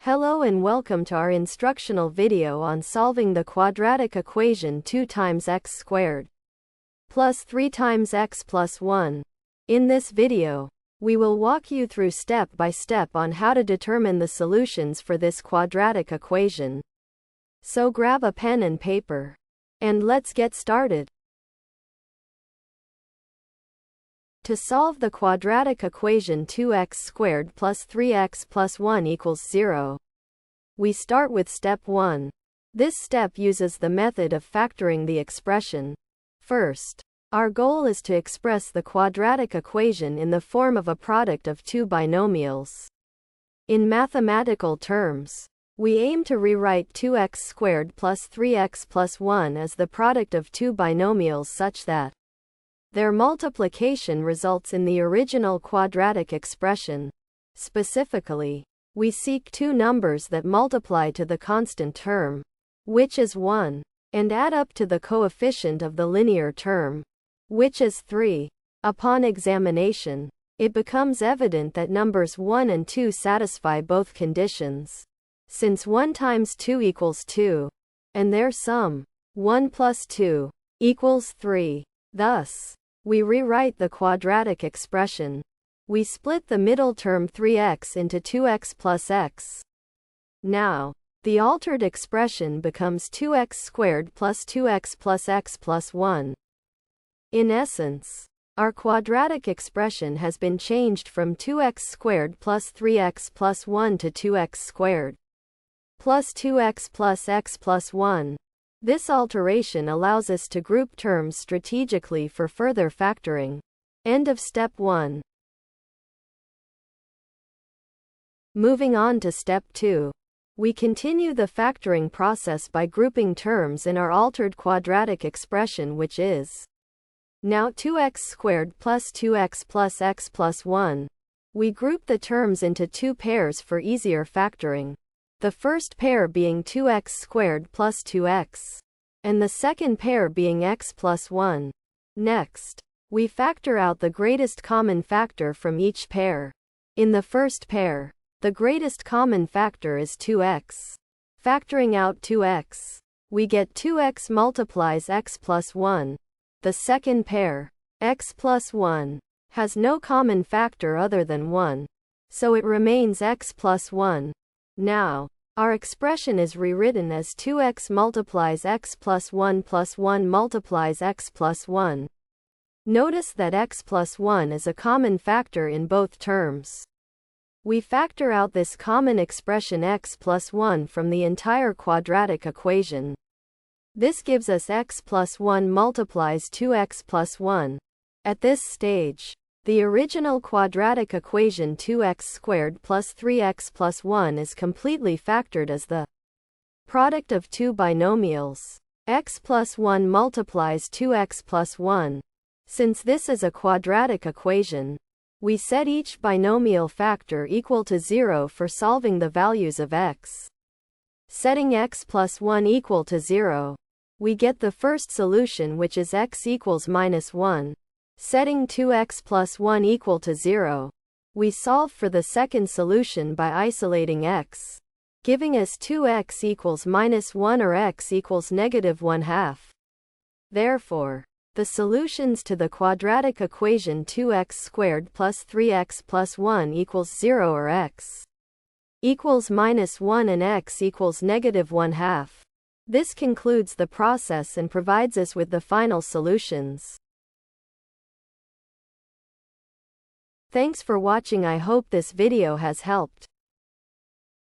Hello and welcome to our instructional video on solving the quadratic equation 2 times x squared plus 3 times x plus 1. In this video, we will walk you through step by step on how to determine the solutions for this quadratic equation. So grab a pen and paper, and let's get started. To solve the quadratic equation 2x squared plus 3x plus 1 equals 0, we start with step 1. This step uses the method of factoring the expression. First, our goal is to express the quadratic equation in the form of a product of two binomials. In mathematical terms, we aim to rewrite 2x squared plus 3x plus 1 as the product of two binomials such that their multiplication results in the original quadratic expression. Specifically, we seek two numbers that multiply to the constant term, which is 1, and add up to the coefficient of the linear term, which is 3. Upon examination, it becomes evident that numbers 1 and 2 satisfy both conditions, since 1 times 2 equals 2, and their sum, 1 plus 2, equals 3. Thus, we rewrite the quadratic expression. We split the middle term 3x into 2x plus x. Now, the altered expression becomes 2x squared plus 2x plus x plus 1. In essence, our quadratic expression has been changed from 2x squared plus 3x plus 1 to 2x squared plus 2x plus x plus 1. This alteration allows us to group terms strategically for further factoring. End of step 1. Moving on to step 2. We continue the factoring process by grouping terms in our altered quadratic expression, which is now 2x squared plus 2x plus x plus 1. We group the terms into two pairs for easier factoring. The first pair being 2x squared plus 2x, and the second pair being x plus 1. Next, we factor out the greatest common factor from each pair. In the first pair, the greatest common factor is 2x. Factoring out 2x, we get 2x multiplies x plus 1. The second pair, x plus 1, has no common factor other than 1, so it remains x plus 1. Now, our expression is rewritten as 2x multiplies x plus 1 multiplies x plus 1. Notice that x plus 1 is a common factor in both terms. We factor out this common expression x plus 1 from the entire quadratic equation. This gives us x plus 1 multiplies 2x plus 1. At this stage, the original quadratic equation 2x squared plus 3x plus 1 is completely factored as the product of two binomials. X plus 1 multiplies 2x plus 1. Since this is a quadratic equation, we set each binomial factor equal to 0 for solving the values of x. Setting x plus 1 equal to 0, we get the first solution, which is x equals minus 1. Setting 2x plus 1 equal to 0, we solve for the second solution by isolating x, giving us 2x equals minus 1 or x equals negative 1/2. Therefore, the solutions to the quadratic equation 2x squared plus 3x plus 1 equals 0 or x equals minus 1 and x equals negative 1/2. This concludes the process and provides us with the final solutions. Thanks for watching. I hope this video has helped.